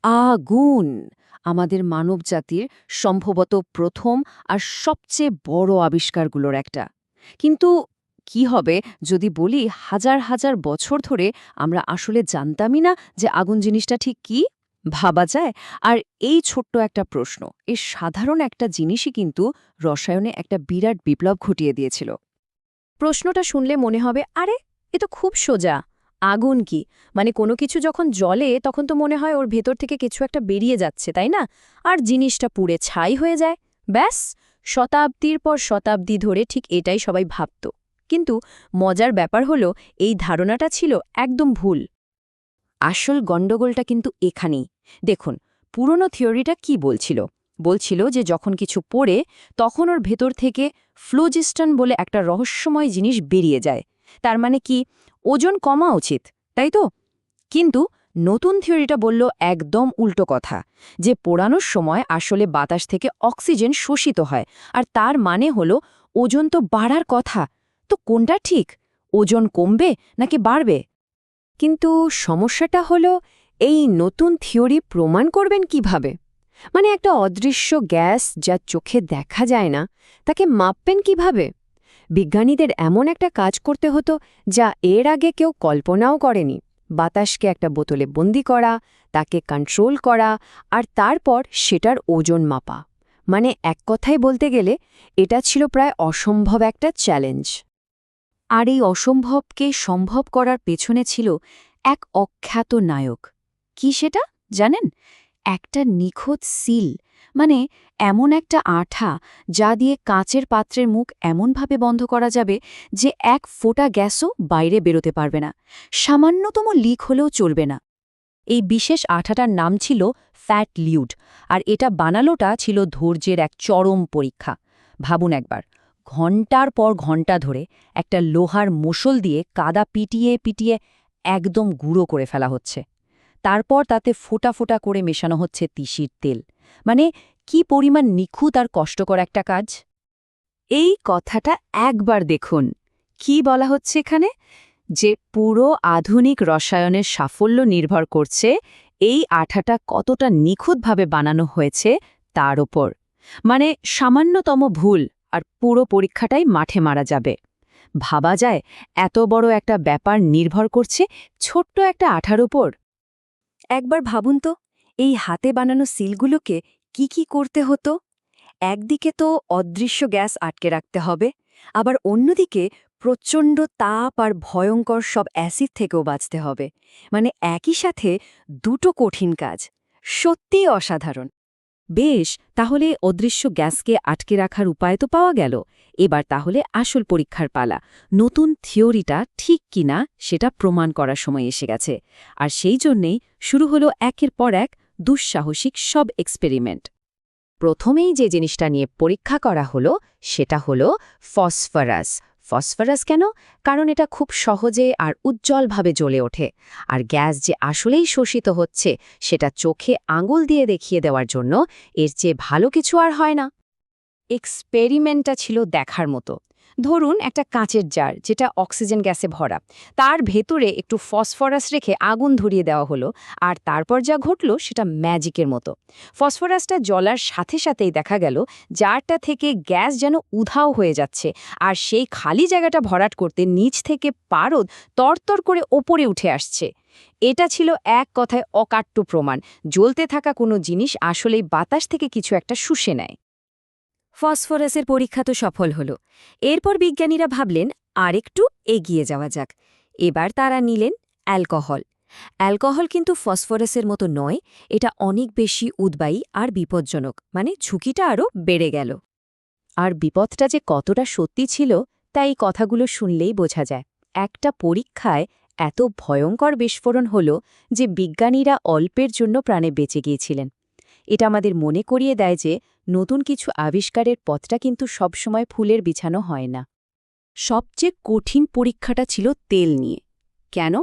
আগুন আমাদের মানবজাতির সম্ভবত প্রথম আর সবচেয়ে বড় আবিষ্কারগুলোর একটা। কিন্তু কি হবে যদি বলি হাজার হাজার বছর ধরে আমরা আসলে জানতামই না যে আগুন জিনিসটা ঠিক কি? ভাবা যায়? আর এই ছোট্ট একটা প্রশ্ন, এই সাধারণ একটা জিনিসই কিন্তু রসায়নে একটা বিরাট বিপ্লব ঘটিয়ে দিয়েছিল। প্রশ্নটা শুনলে মনে হবে আরে এ তো খুব সোজা। আগুন কি? মানে কোনো কিছু যখন জ্বলে তখন তো মনে হয় ওর ভেতর থেকে কিছু একটা বেরিয়ে যাচ্ছে, তাই না? আর জিনিসটা পুড়ে ছাই হয়ে যায়। ব্যাস, শতাব্দীর পর শতাব্দী ধরে ঠিক এটাই সবাই ভাবত। কিন্তু মজার ব্যাপার হলো এই ধারণাটা ছিল একদম ভুল। আসল গণ্ডগোলটা কিন্তু এখানেই। দেখুন, পুরনো থিওরিটা কি বলছিল? বলছিল যে যখন কিছু পড়ে তখন ওর ভেতর থেকে ফ্লোজিস্টন বলে একটা রহস্যময় জিনিস বেরিয়ে যায়। তার মানে কি, ওজন কমা উচিত, তাই তো? কিন্তু নতুন থিওরিটা বলল একদম উল্টো কথা, যে পোড়ানোর সময় আসলে বাতাস থেকে অক্সিজেন শোষিত হয়, আর তার মানে হলো ওজন তো বাড়ার কথা। তো কোনটা ঠিক? ওজন কমবে নাকি বাড়বে? কিন্তু সমস্যাটা হলো এই নতুন থিওরি প্রমাণ করবেন কিভাবে? মানে একটা অদৃশ্য গ্যাস যা চোখে দেখা যায় না, তাকে মাপবেন কিভাবে? বিজ্ঞানীদের এমন একটা কাজ করতে হতো যা এর আগে কেউ কল্পনাও করেনি। বাতাসকে একটা বোতলে বন্দি করা, তাকে কন্ট্রোল করা, আর তারপর সেটার ওজন মাপা। মানে এক কথায় বলতে গেলে এটা ছিল প্রায় অসম্ভব একটা চ্যালেঞ্জ। আর এই অসম্ভবকে সম্ভব করার পেছনে ছিল এক অখ্যাত নায়ক। কি সেটা জানেন? একটা নিখুঁত সিল, মানে এমন একটা আঠা যা দিয়ে কাঁচের পাত্রের মুখ এমনভাবে বন্ধ করা যাবে যে এক ফোঁটা গ্যাসও বাইরে বেরোতে পারবে না, সামান্যতম লিক হলেও চলবে না। এই বিশেষ আঠাটার নাম ছিল ফ্যাট লিউড, আর এটা বানালোটা ছিল ধৈর্যের এক চরম পরীক্ষা। ভাবুন একবার, ঘণ্টার পর ঘণ্টা ধরে একটা লোহার মোশল দিয়ে কাদা পিটিয়ে পিটিয়ে একদম গুঁড়ো করে ফেলা হচ্ছে। তারপর তাতে ফোঁটা ফোঁটা করে মেশানো হচ্ছে তিসির তেল। মানে কি পরিমাণ নিখুঁত আর কষ্টকর একটা কাজ! এই কথাটা একবার দেখুন। কি বলা হচ্ছে এখানে? যে পুরো আধুনিক রসায়নের সাফল্য নির্ভর করছে এই আঠাটা কতটা নিখুঁতভাবে বানানো হয়েছে তার ওপর। মানে সামান্যতম ভুল আর পুরো পরীক্ষাটাই মাঠে মারা যাবে। ভাবা যায় এত বড় একটা ব্যাপার নির্ভর করছে ছোট্ট একটা আঠার উপর। একবার ভাবুন তো, এই হাতে বানানো সিলগুলোকে কি কি করতে হতো? একদিকে তো অদৃশ্য গ্যাস আটকে রাখতে হবে, আবার অন্যদিকে প্রচণ্ড তাপ আর ভয়ঙ্কর সব অ্যাসিড থেকেও বাঁচতে হবে। মানে একই সাথে দুটো কঠিন কাজ। সত্যিই অসাধারণ। বেশ, তাহলে অদৃশ্য গ্যাসকে আটকে রাখার উপায় তো পাওয়া গেল। এবার তাহলে আসল পরীক্ষার পালা। নতুন থিওরিটা ঠিক কিনা সেটা প্রমাণ করার সময় এসে গেছে। আর সেই জন্যেই শুরু হলো একের পর এক দুঃসাহসিক সব এক্সপেরিমেন্ট। প্রথমেই যে জিনিসটা নিয়ে পরীক্ষা করা হলো সেটা হলো ফসফরাস। ফসফরাস কেন? কারণ এটা খুব সহজে আর উজ্জ্বলভাবে জ্বলে ওঠে। আর গ্যাস যে আসলেই শোষিত হচ্ছে সেটা চোখে আঙুল দিয়ে দেখিয়ে দেওয়ার জন্য এর চেয়ে ভালো কিছু আর হয় না। এক্সপেরিমেন্টটা ছিল দেখার মতো। ধরুন একটা কাঁচের জার যেটা অক্সিজেন গ্যাসে ভরা, তার ভেতরে একটু ফসফরাস রেখে আগুন ধরিয়ে দেওয়া হলো, আর তারপর যা ঘটল সেটা ম্যাজিকের মতো। ফসফরাসটা জ্বলার সাথে সাথেই দেখা গেল জারটা থেকে গ্যাস যেন উধাও হয়ে যাচ্ছে, আর সেই খালি জায়গাটা ভরাট করতে নিচ থেকে পারদ তরতর করে ওপরে উঠে আসছে। এটা ছিল এক কথায় অকাট্য প্রমাণ, জ্বলতে থাকা কোনো জিনিস আসলেই বাতাস থেকে কিছু একটা শুষে নেয়। ফসফরাসের পরীক্ষা তো সফল হল। এরপর বিজ্ঞানীরা ভাবলেন আরেকটু এগিয়ে যাওয়া যাক। এবার তারা নিলেন অ্যালকোহল। অ্যালকোহল কিন্তু ফসফরাসের মতো নয়, এটা অনেক বেশি উদ্বায়ী আর বিপজ্জনক, মানে ঝুঁকিটা আরও বেড়ে গেল। আর বিপদটা যে কতটা সত্যি ছিল তা এই কথাগুলো শুনলেই বোঝা যায়। একটা পরীক্ষায় এত ভয়ঙ্কর বিস্ফোরণ হল যে বিজ্ঞানীরা অল্পের জন্য প্রাণে বেঁচে গিয়েছিলেন। এটা আমাদের মনে করিয়ে দেয় যে নতুন কিছু আবিষ্কারের পথটা কিন্তু সবসময় ফুলের বিছানো হয় না। সবচেয়ে কঠিন পরীক্ষাটা ছিল তেল নিয়ে। কেন?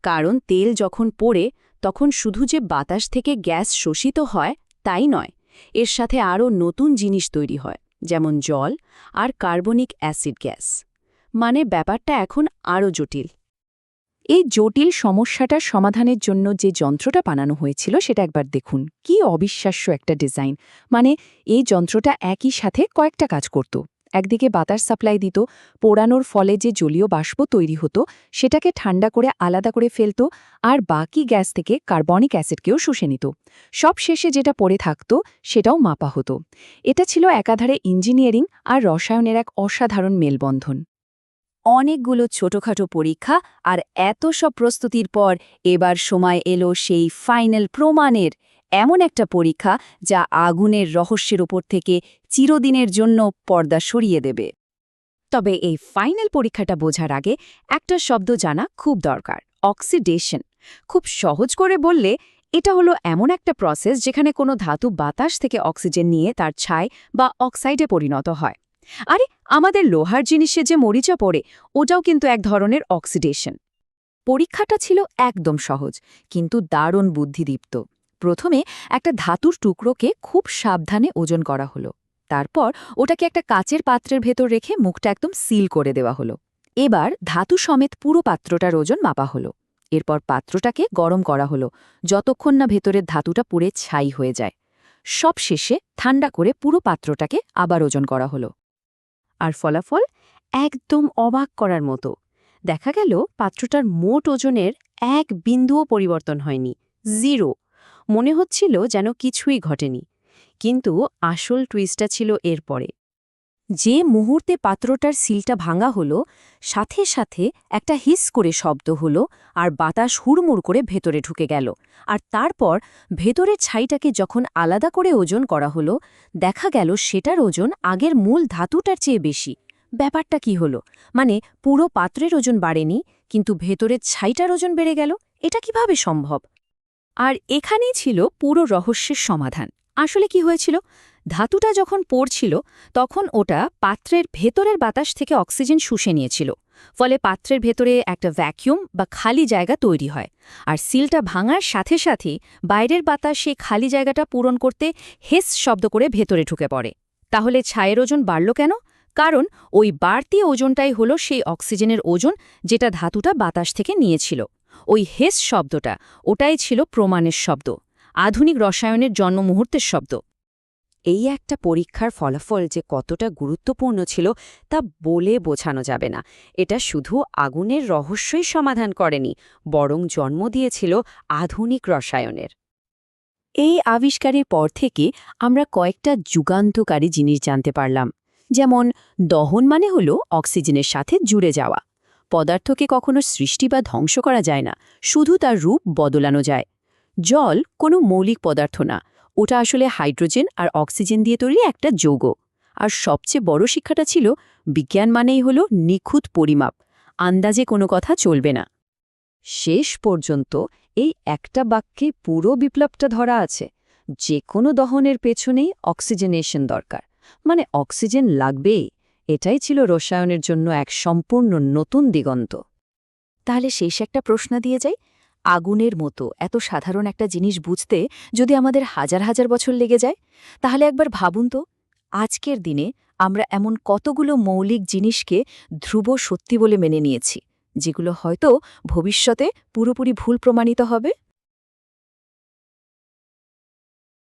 কারণ তেল যখন পড়ে তখন শুধু যে বাতাস থেকে গ্যাস শোষিত হয় তাই নয়, এর সাথে আরও নতুন জিনিস তৈরি হয়, যেমন জল আর কার্বনিক অ্যাসিড গ্যাস। মানে ব্যাপারটা এখন আরও জটিল। এই জটিল সমস্যাটার সমাধানের জন্য যে যন্ত্রটা বানানো হয়েছিল সেটা একবার দেখুন। কি অবিশ্বাস্য একটা ডিজাইন! মানে এই যন্ত্রটা একই সাথে কয়েকটা কাজ করত। একদিকে বাতাস সাপ্লাই দিত, পোড়ানোর ফলে যে জলীয় বাষ্প তৈরি হতো সেটাকে ঠান্ডা করে আলাদা করে ফেলত, আর বাকি গ্যাস থেকে কার্বনিক অ্যাসিডকেও শুষে নিত। সব শেষে যেটা পড়ে থাকত সেটাও মাপা হতো। এটা ছিল একাধারে ইঞ্জিনিয়ারিং আর রসায়নের এক অসাধারণ মেলবন্ধন। অনেকগুলো ছোটখাটো পরীক্ষা আর এত সব প্রস্তুতির পর এবার সময় এলো সেই ফাইনাল প্রমাণের, এমন একটা পরীক্ষা যা আগুনের রহস্যের ওপর থেকে চিরদিনের জন্য পর্দা সরিয়ে দেবে। তবে এই ফাইনাল পরীক্ষাটা বোঝার আগে একটা শব্দ জানা খুব দরকার: অক্সিডেশন। খুব সহজ করে বললে এটা হলো এমন একটা প্রসেস যেখানে কোনো ধাতু বাতাস থেকে অক্সিজেন নিয়ে তার ছাই বা অক্সাইডে পরিণত হয়। আরে আমাদের লোহার জিনিসে যে মরিচা পড়ে, ওটাও কিন্তু এক ধরনের অক্সিডেশন। পরীক্ষাটা ছিল একদম সহজ, কিন্তু দারুণ বুদ্ধিদীপ্ত। প্রথমে একটা ধাতুর টুকরোকে খুব সাবধানে ওজন করা হলো। তারপর ওটাকে একটা কাচের পাত্রের ভেতর রেখে মুখটা একদম সিল করে দেওয়া হলো। এবার ধাতু সমেত পুরো পাত্রটার ওজন মাপা হলো। এরপর পাত্রটাকে গরম করা হলো, যতক্ষণ না ভেতরের ধাতুটা পুড়ে ছাই হয়ে যায়। সব শেষে ঠান্ডা করে পুরো পাত্রটাকে আবার ওজন করা হলো। আর ফলাফল একদম অবাক করার মতো। দেখা গেল পাত্রটার মোট ওজনের এক বিন্দুও পরিবর্তন হয়নি, 0। মনে হচ্ছিল যেন কিছুই ঘটেনি। কিন্তু আসল টুইস্টটা ছিল এরপরে। যে মুহূর্তে পাত্রটার সিলটা ভাঙা হলো, সাথে সাথে একটা হিস করে শব্দ হলো, আর বাতাস হুড়মুড় করে ভেতরে ঢুকে গেল। আর তারপর ভেতরের ছাইটাকে যখন আলাদা করে ওজন করা হলো, দেখা গেল সেটার ওজন আগের মূল ধাতুটার চেয়ে বেশি। ব্যাপারটা কি হলো? মানে পুরো পাত্রের ওজন বাড়েনি, কিন্তু ভেতরের ছাইটার ওজন বেড়ে গেল। এটা কিভাবে সম্ভব? আর এখানেই ছিল পুরো রহস্যের সমাধান। আসলে কি হয়েছিল? ধাতুটা যখন পড়ছিল তখন ওটা পাত্রের ভেতরের বাতাস থেকে অক্সিজেন শুষে নিয়েছিল। ফলে পাত্রের ভেতরে একটা ভ্যাকুয়াম বা খালি জায়গা তৈরি হয়। আর সিলটা ভাঙার সাথে সাথে বাইরের বাতাস সেই খালি জায়গাটা পূরণ করতে হেস শব্দ করে ভেতরে ঢুকে পড়ে। তাহলে ছায়ের ওজন বাড়ল কেন? কারণ ওই বাড়তি ওজনটাই হলো সেই অক্সিজেনের ওজন যেটা ধাতুটা বাতাস থেকে নিয়েছিল। ওই হেস শব্দটা, ওটাই ছিল প্রমাণের শব্দ, আধুনিক রসায়নের জন্ম মুহূর্তের শব্দ। এই একটা পরীক্ষার ফলাফল যে কতটা গুরুত্বপূর্ণ ছিল তা বলে বোঝানো যাবে না। এটা শুধু আগুনের রহস্যই সমাধান করেনি, বরং জন্ম দিয়েছিল আধুনিক রসায়নের। এই আবিষ্কারের পর থেকে আমরা কয়েকটা যুগান্তকারী জিনিস জানতে পারলাম। যেমন দহন মানে হলো অক্সিজেনের সাথে জুড়ে যাওয়া। পদার্থকে কখনো সৃষ্টি বা ধ্বংস করা যায় না, শুধু তার রূপ বদলানো যায়। জল কোনো মৌলিক পদার্থ না, ওটা আসলে হাইড্রোজেন আর অক্সিজেন দিয়ে তৈরি একটা যৌগ। আর সবচেয়ে বড় শিক্ষাটা ছিল বিজ্ঞান মানেই হলো নিখুঁত পরিমাপ, আন্দাজে কোনো কথা চলবে না। শেষ পর্যন্ত এই একটা বাক্যে পুরো বিপ্লবটা ধরা আছে। যে কোনো দহনের পেছনেই অক্সিজেনেশন দরকার, মানে অক্সিজেন লাগবেই। এটাই ছিল রসায়নের জন্য এক সম্পূর্ণ নতুন দিগন্ত। তাহলে শেষ একটা প্রশ্ন দিয়ে যাই, আগুনের মতো এত সাধারণ একটা জিনিস বুঝতে যদি আমাদের হাজার হাজার বছর লেগে যায়, তাহলে একবার ভাবুন তো, আজকের দিনে আমরা এমন কতগুলো মৌলিক জিনিসকে ধ্রুব সত্যি বলে মেনে নিয়েছি, যেগুলো হয়তো ভবিষ্যতে পুরোপুরি ভুল প্রমাণিত হবে।